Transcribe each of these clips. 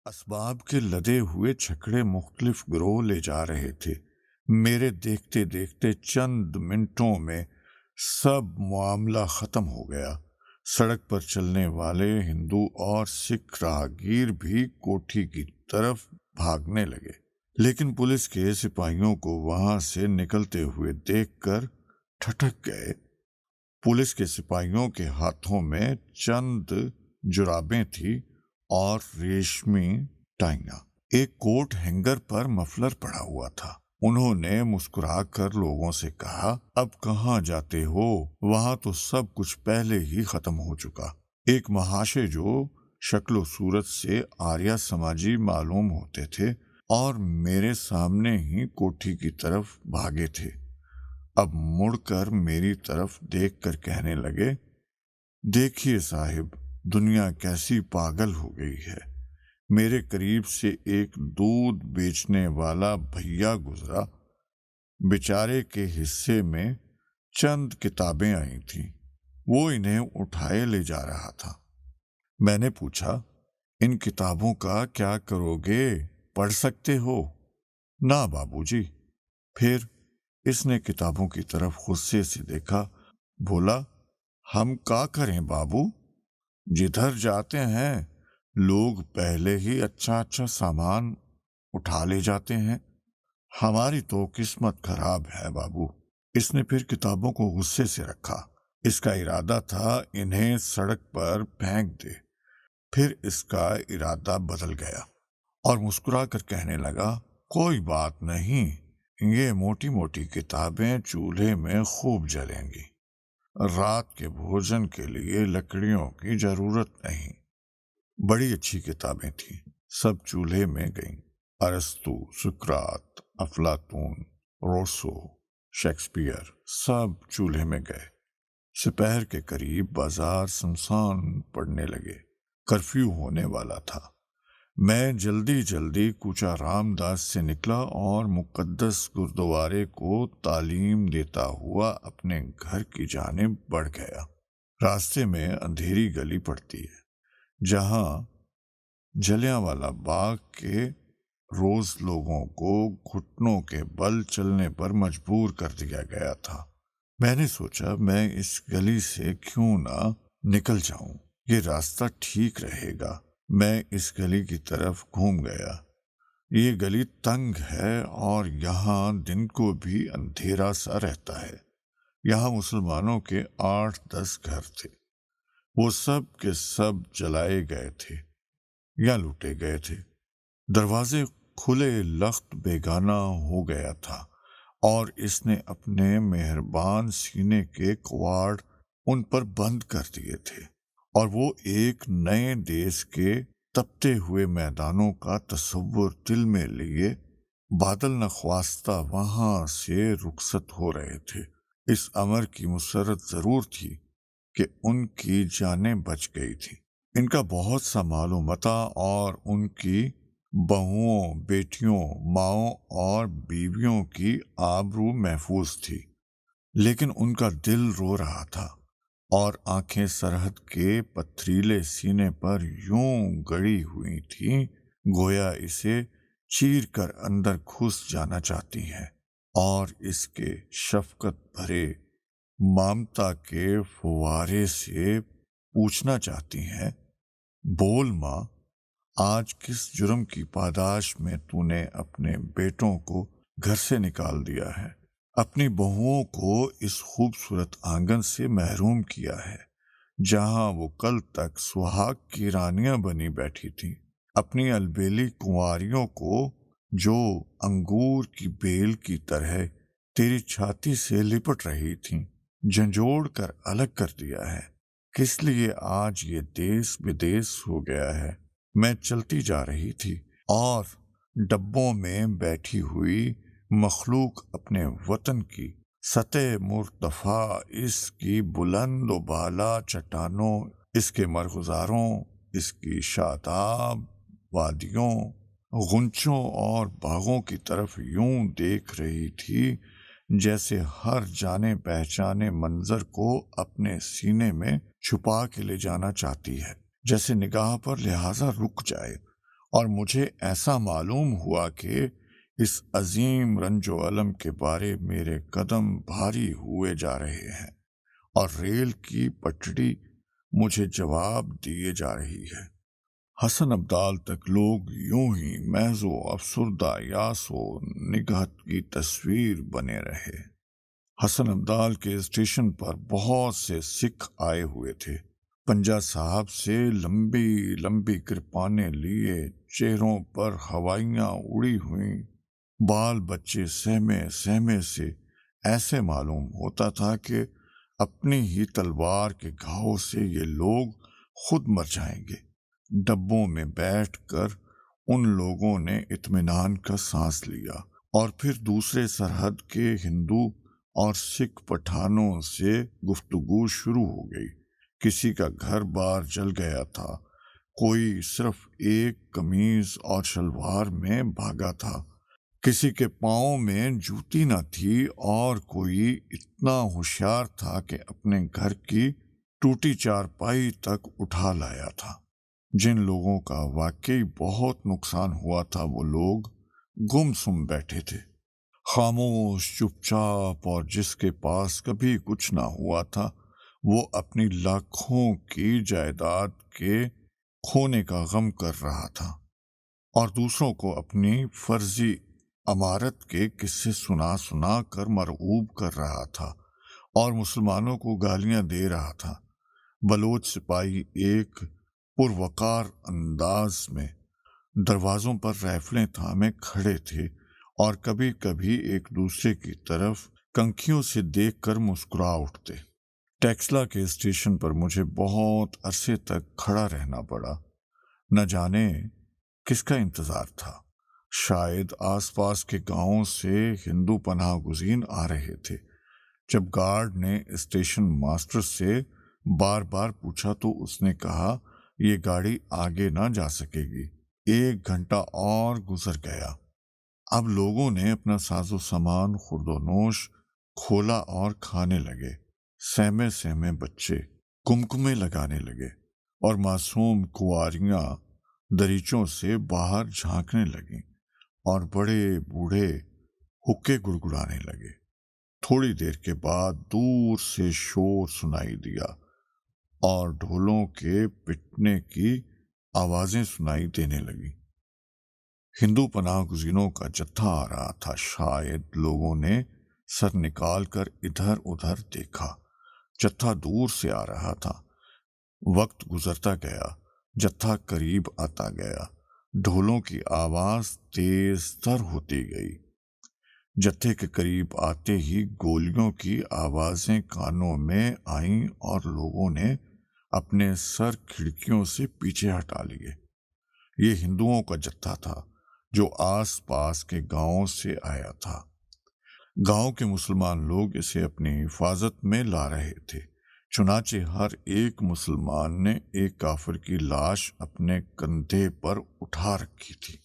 اسباب کے لدے ہوئے چھکڑے مختلف گروہ لے جا رہے تھے۔ میرے دیکھتے دیکھتے چند منٹوں میں سب معاملہ ختم ہو گیا۔ سڑک پر چلنے والے ہندو اور سکھ راہگیر بھی کوٹھی کی طرف بھاگنے لگے، لیکن پولیس کے سپاہیوں کو وہاں سے نکلتے ہوئے دیکھ کر ٹھٹک گئے۔ پولیس کے سپاہیوں کے ہاتھوں میں چند جرابیں تھی اور ریشمی ٹائیاں۔ ایک کوٹ ہینگر پر مفلر پڑا ہوا تھا۔ انہوں نے مسکرا کر لوگوں سے کہا، اب کہاں جاتے ہو؟ وہاں تو سب کچھ پہلے ہی ختم ہو چکا۔ ایک مہاشے جو شکل و صورت سے آریہ سماجی معلوم ہوتے تھے اور میرے سامنے ہی کوٹھی کی طرف بھاگے تھے، اب مڑ کر میری طرف دیکھ کر کہنے لگے، دیکھیے صاحب، دنیا کیسی پاگل ہو گئی ہے۔ میرے قریب سے ایک دودھ بیچنے والا بھیا گزرا، بیچارے کے حصے میں چند کتابیں آئی تھیں، وہ انہیں اٹھائے لے جا رہا تھا۔ میں نے پوچھا، ان کتابوں کا کیا کرو گے؟ پڑھ سکتے ہو؟ نہ بابو جی۔ پھر اس نے کتابوں کی طرف غصے سے دیکھا، بولا، ہم کیا کریں بابو؟ جدھر جاتے ہیں لوگ پہلے ہی اچھا سامان اٹھا لے جاتے ہیں، ہماری تو قسمت خراب ہے بابو۔ اس نے پھر کتابوں کو غصے سے رکھا۔ اس کا ارادہ تھا انہیں سڑک پر پھینک دے، پھر اس کا ارادہ بدل گیا اور مسکرا کر کہنے لگا، کوئی بات نہیں، یہ موٹی موٹی کتابیں چولہے میں خوب جلیں گی، رات کے بھوجن کے لیے لکڑیوں کی ضرورت نہیں۔ بڑی اچھی کتابیں تھیں، سب چولہے میں گئیں۔ ارسطو، سقراط، افلاطون، روسو، شیکسپیئر، سب چولہے میں گئے۔ سپہر کے قریب بازار سنسان پڑنے لگے، کرفیو ہونے والا تھا۔ میں جلدی جلدی کوچہ رام داس سے نکلا اور مقدس گردوارے کو تعلیم دیتا ہوا اپنے گھر کی جانب بڑھ گیا۔ راستے میں اندھیری گلی پڑتی ہے جہاں جلیانوالہ باغ کے روز لوگوں کو گھٹنوں کے بل چلنے پر مجبور کر دیا گیا تھا۔ میں نے سوچا، میں اس گلی سے کیوں نہ نکل جاؤں، یہ راستہ ٹھیک رہے گا۔ میں اس گلی کی طرف گھوم گیا۔ یہ گلی تنگ ہے اور یہاں دن کو بھی اندھیرا سا رہتا ہے۔ یہاں مسلمانوں کے 8-10 گھر تھے، وہ سب کے سب جلائے گئے تھے یا لوٹے گئے تھے۔ دروازے کھلے، لخت بیگانہ ہو گیا تھا اور اس نے اپنے مہربان سینے کے کواڑ ان پر بند کر دیے تھے، اور وہ ایک نئے دیس کے تپتے ہوئے میدانوں کا تصور دل میں لیے بادل نخواستہ وہاں سے رخصت ہو رہے تھے۔ اس امر کی مسرت ضرور تھی کہ ان کی جانیں بچ گئی تھی۔ ان کا بہت سا مال و متاع اور ان کی بہوؤں، بیٹیوں، ماؤں اور بیویوں کی آبرو محفوظ تھی، لیکن ان کا دل رو رہا تھا اور آنکھیں سرحد کے پتھریلے سینے پر یوں گڑی ہوئی تھیں گویا اسے چیر کر اندر گھس جانا چاہتی ہیں اور اس کے شفقت بھرے مامتا کے فوارے سے پوچھنا چاہتی ہیں، بول ماں، آج کس جرم کی پاداش میں تو نے اپنے بیٹوں کو گھر سے نکال دیا ہے، اپنی بہوؤں کو اس خوبصورت آنگن سے محروم کیا ہے جہاں وہ کل تک سہاگ کی رانیاں بنی بیٹھی تھیں، اپنی البیلی کنواریوں کو جو انگور کی بیل کی طرح تیری چھاتی سے لپٹ رہی تھیں جھنجھوڑ کر الگ کر دیا ہے۔ کس لیے آج یہ دیس بدیس ہو گیا ہے؟ میں چلتی جا رہی تھی اور ڈبوں میں بیٹھی ہوئی مخلوق اپنے وطن کی سطح مرتفع، اس کی بلند و بالا چٹانوں، اس کے مرغزاروں، اس کی شاداب وادیوں، غنچوں اور باغوں کی طرف یوں دیکھ رہی تھی جیسے ہر جانے پہچانے منظر کو اپنے سینے میں چھپا کے لے جانا چاہتی ہے، جیسے نگاہ پر لہٰذا رک جائے اور مجھے ایسا معلوم ہوا کہ اس عظیم رنج و الم کے بارے میرے قدم بھاری ہوئے جا رہے ہیں اور ریل کی پٹڑی مجھے جواب دیے جا رہی ہے۔ حسن ابدال تک لوگ یوں ہی محض و افسردہ یاس و نگہت کی تصویر بنے رہے۔ حسن ابدال کے اسٹیشن پر بہت سے سکھ آئے ہوئے تھے، پنجا صاحب سے لمبی لمبی کرپانیں لیے، چہروں پر ہوائیاں اڑی ہوئیں، بال بچے سہمے سہمے سے ایسے معلوم ہوتا تھا کہ اپنی ہی تلوار کے گھاؤ سے یہ لوگ خود مر جائیں گے۔ ڈبوں میں بیٹھ کر ان لوگوں نے اطمینان کا سانس لیا، اور پھر دوسرے سرحد کے ہندو اور سکھ پٹھانوں سے گفتگو شروع ہو گئی۔ کسی کا گھر بار جل گیا تھا، کوئی صرف ایک قمیض اور شلوار میں بھاگا تھا، کسی کے پاؤں میں جوتی نہ تھی، اور کوئی اتنا ہوشیار تھا کہ اپنے گھر کی ٹوٹی چارپائی تک اٹھا لایا تھا۔ جن لوگوں کا واقعی بہت نقصان ہوا تھا وہ لوگ گم سم بیٹھے تھے، خاموش، چپ چاپ، اور جس کے پاس کبھی کچھ نہ ہوا تھا وہ اپنی لاکھوں کی جائیداد کے کھونے کا غم کر رہا تھا، اور دوسروں کو اپنی فرضی عمارت کے قصے سنا سنا کر مرعوب کر رہا تھا، اور مسلمانوں کو گالیاں دے رہا تھا۔ بلوچ سپاہی ایک پروقار انداز میں دروازوں پر رائفلیں تھامے کھڑے تھے، اور کبھی کبھی ایک دوسرے کی طرف کنکھیوں سے دیکھ کر مسکرا اٹھتے۔ ٹیکسلا کے اسٹیشن پر مجھے بہت عرصے تک کھڑا رہنا پڑا، نہ جانے کس کا انتظار تھا۔ شاید آس پاس کے گاؤں سے ہندو پناہ گزین آ رہے تھے۔ جب گارڈ نے اسٹیشن ماسٹر سے بار بار پوچھا تو اس نے کہا یہ گاڑی آگے نہ جا سکے گی۔ 1 گھنٹہ اور گزر گیا۔ اب لوگوں نے اپنا ساز و سامان خورد و نوش کھولا اور کھانے لگے۔ سہمے سہمے بچے کمکمے لگانے لگے، اور معصوم کنواریاں دریچوں سے باہر جھانکنے لگیں، اور بڑے بوڑھے حقے گڑگڑانے لگے۔ تھوڑی دیر کے بعد دور سے شور سنائی دیا، اور ڈھولوں کے پٹنے کی آوازیں سنائی دینے لگی۔ ہندو پناہ گزینوں کا جتھا آ رہا تھا۔ شاید لوگوں نے سر نکال کر ادھر ادھر دیکھا۔ جتھا دور سے آ رہا تھا۔ وقت گزرتا گیا، جتھا قریب آتا گیا، ڈھولوں کی آواز تیز تر ہوتی گئی۔ جتھے کے قریب آتے ہی گولیوں کی آوازیں کانوں میں آئیں، اور لوگوں نے اپنے سر کھڑکیوں سے پیچھے ہٹا لیے۔ یہ ہندوؤں کا جتھا تھا جو آس پاس کے گاؤں سے آیا تھا۔ گاؤں کے مسلمان لوگ اسے اپنی حفاظت میں لا رہے تھے، چنانچہ ہر ایک مسلمان نے ایک کافر کی لاش اپنے کندھے پر اٹھا رکھی تھی،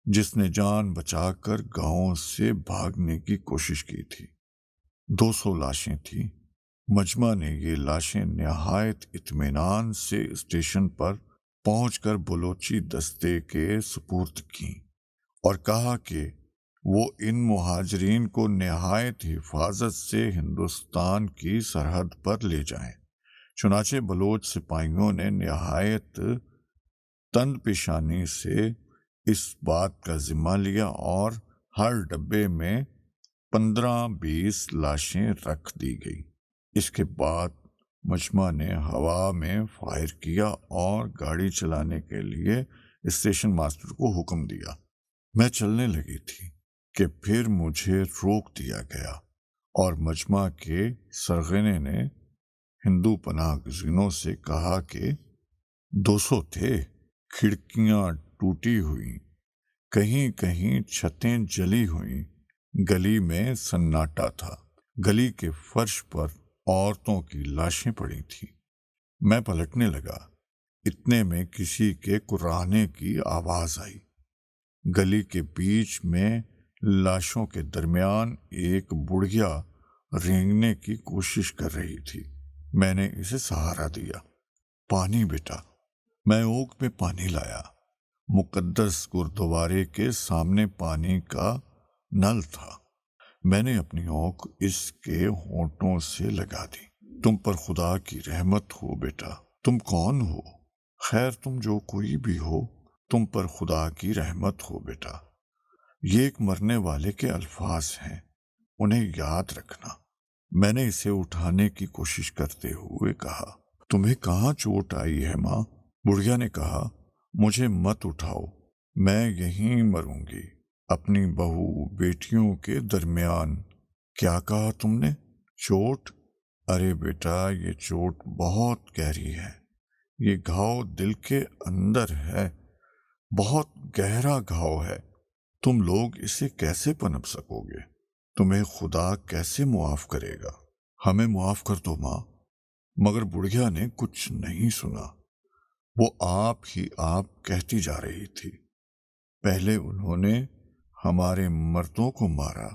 جس نے جان بچا کر گاؤں سے بھاگنے کی کوشش کی تھی۔ 200 لاشیں تھیں۔ مجمع نے یہ لاشیں نہایت اطمینان سے اسٹیشن پر پہنچ کر بلوچی دستے کے سپرد کیں، اور کہا کہ وہ ان مہاجرین کو نہایت حفاظت سے ہندوستان کی سرحد پر لے جائیں۔ چنانچہ بلوچ سپاہیوں نے نہایت تند پیشانی سے اس بات کا ذمہ لیا، اور ہر ڈبے میں 15-20 لاشیں رکھ دی گئی۔ اس کے بعد مجمع نے ہوا میں فائر کیا اور گاڑی چلانے کے لیے اسٹیشن ماسٹر کو حکم دیا۔ میں چلنے لگی تھی کہ پھر مجھے روک دیا گیا، اور مجمع کے سرغنے نے ہندو پناہ گزینوں سے کہا کہ 200 تھے، کھڑکیاں ٹوٹی ہوئیں، کہیں کہیں چھتیں جلی ہوئیں، گلی میں سناٹا تھا، گلی کے فرش پر عورتوں کی لاشیں پڑی تھیں۔ میں پلٹنے لگا، اتنے میں کسی کے کراہنے کی آواز آئی۔ گلی کے بیچ میں لاشوں کے درمیان ایک بڑھیا رینگنے کی کوشش کر رہی تھی۔ میں نے اسے سہارا دیا۔ پانی بیٹا۔ میں اوک میں پانی لایا۔ مقدس گردوارے کے سامنے پانی کا نل تھا۔ میں نے اپنی اونک اس کے ہونٹوں سے لگا دی۔ تم پر خدا کی رحمت ہو بیٹا۔ تم کون ہو؟ خیر تم جو کوئی بھی ہو، تم پر خدا کی رحمت ہو بیٹا۔ یہ ایک مرنے والے کے الفاظ ہیں، انہیں یاد رکھنا۔ میں نے اسے اٹھانے کی کوشش کرتے ہوئے کہا، تمہیں کہاں چوٹ آئی ہے ماں؟ بڑھیا نے کہا، مجھے مت اٹھاؤ، میں یہیں مروں گی، اپنی بہو بیٹیوں کے درمیان۔ کیا کہا تم نے؟ چوٹ؟ ارے بیٹا، یہ چوٹ بہت گہری ہے، یہ گھاؤ دل کے اندر ہے، بہت گہرا گھاؤ ہے، تم لوگ اسے کیسے پنپ سکو گے؟ تمہیں خدا کیسے معاف کرے گا؟ ہمیں معاف کر دو ماں۔ مگر بڑھیا نے کچھ نہیں سنا، وہ آپ ہی آپ کہتی جا رہی تھی، پہلے انہوں نے ہمارے مردوں کو مارا،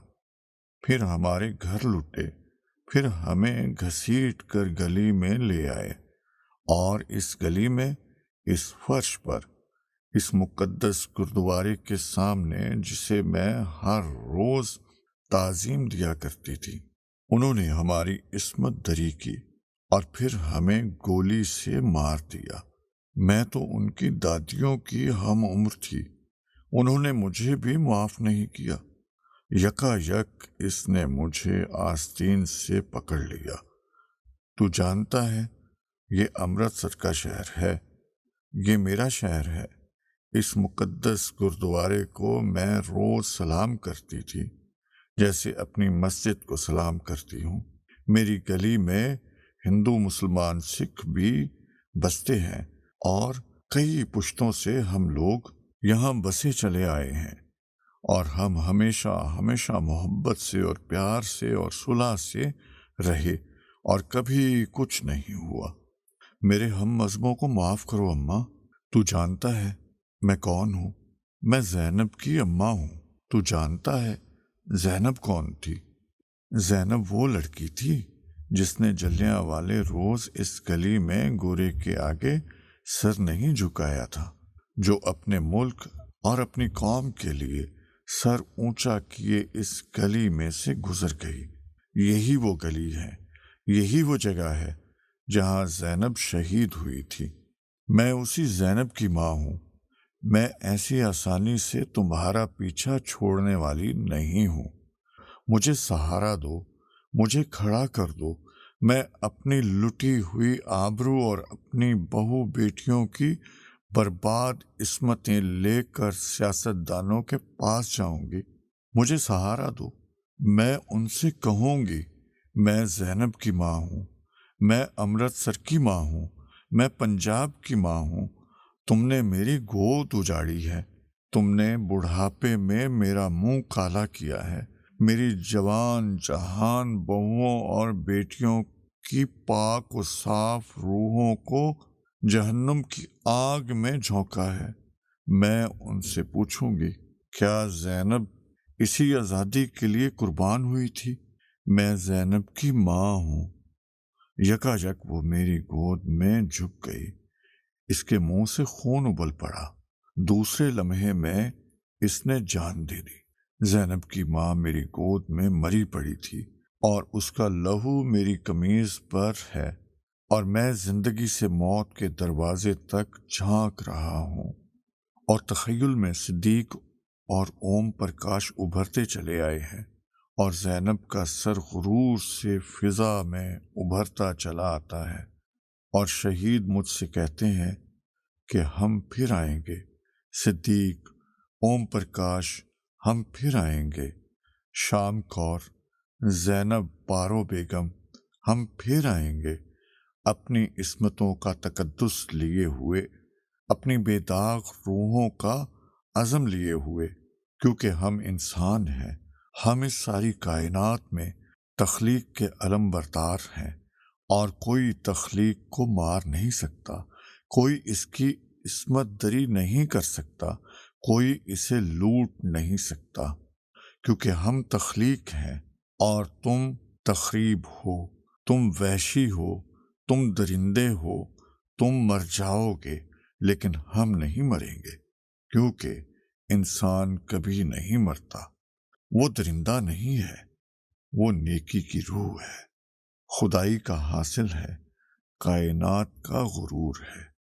پھر ہمارے گھر لوٹے، پھر ہمیں گھسیٹ کر گلی میں لے آئے، اور اس گلی میں، اس فرش پر، اس مقدس گردوارے کے سامنے جسے میں ہر روز تعظیم دیا کرتی تھی، انہوں نے ہماری عصمت دری کی اور پھر ہمیں گولی سے مار دیا۔ میں تو ان کی دادیوں کی ہم عمر تھی، انہوں نے مجھے بھی معاف نہیں کیا۔ یکا یک اس نے مجھے آستین سے پکڑ لیا۔ تو جانتا ہے یہ امرتسر کا شہر ہے، یہ میرا شہر ہے، اس مقدس گردوارے کو میں روز سلام کرتی تھی، جیسے اپنی مسجد کو سلام کرتی ہوں۔ میری گلی میں ہندو مسلمان سکھ بھی بستے ہیں، اور کئی پشتوں سے ہم لوگ یہاں بسے چلے آئے ہیں، اور ہم ہمیشہ ہمیشہ محبت سے اور پیار سے اور صلح سے رہے، اور کبھی کچھ نہیں ہوا۔ میرے ہم مذہبوں کو معاف کرو اماں۔ تو جانتا ہے میں کون ہوں؟ میں زینب کی اماں ہوں۔ تو جانتا ہے زینب کون تھی؟ زینب وہ لڑکی تھی جس نے جلیانوالے روز اس گلی میں گورے کے آگے سر نہیں جھکایا تھا، جو اپنے ملک اور اپنی قوم کے لیے سر اونچا کیے اس گلی میں سے گزر گئی۔ یہی وہ گلی ہے، یہی وہ جگہ ہے جہاں زینب شہید ہوئی تھی۔ میں اسی زینب کی ماں ہوں۔ میں ایسی آسانی سے تمہارا پیچھا چھوڑنے والی نہیں ہوں۔ مجھے سہارا دو، مجھے کھڑا کر دو۔ میں اپنی لٹی ہوئی آبرو اور اپنی بہو بیٹیوں کی برباد عصمتیں لے کر سیاست دانوں کے پاس جاؤں گی۔ مجھے سہارا دو، میں ان سے کہوں گی، میں زینب کی ماں ہوں، میں امرتسر کی ماں ہوں، میں پنجاب کی ماں ہوں۔ تم نے میری گود اجاڑی ہے، تم نے بڑھاپے میں میرا منہ کالا کیا ہے، میری جوان جہان بہوؤں اور بیٹیوں کی پاک و صاف روحوں کو جہنم کی آگ میں جھونکا ہے۔ میں ان سے پوچھوں گی، کیا زینب اسی آزادی کے لیے قربان ہوئی تھی؟ میں زینب کی ماں ہوں۔ یکا یک وہ میری گود میں جھک گئی، اس کے منہ سے خون ابل پڑا۔ دوسرے لمحے میں اس نے جان دے دی۔ زینب کی ماں میری گود میں مری پڑی تھی، اور اس کا لہو میری قمیض پر ہے، اور میں زندگی سے موت کے دروازے تک جھانک رہا ہوں، اور تخیل میں صدیق اور اوم پرکاش ابھرتے چلے آئے ہیں، اور زینب کا سر غرور سے فضا میں ابھرتا چلا آتا ہے، اور شہید مجھ سے کہتے ہیں کہ ہم پھر آئیں گے۔ صدیق، اوم پرکاش، ہم پھر آئیں گے۔ شام کور، زینب پارو بیگم، ہم پھر آئیں گے، اپنی عصمتوں کا تقدس لیے ہوئے، اپنی بے داغ روحوں کا عزم لیے ہوئے، کیونکہ ہم انسان ہیں، ہم اس ساری کائنات میں تخلیق کے علم بردار ہیں، اور کوئی تخلیق کو مار نہیں سکتا، کوئی اس کی عصمت دری نہیں کر سکتا، کوئی اسے لوٹ نہیں سکتا، کیونکہ ہم تخلیق ہیں، اور تم تخریب ہو، تم وحشی ہو، تم درندے ہو، تم مر جاؤ گے، لیکن ہم نہیں مریں گے۔ کیونکہ انسان کبھی نہیں مرتا، وہ درندہ نہیں ہے، وہ نیکی کی روح ہے، خدائی کا حاصل ہے، کائنات کا غرور ہے۔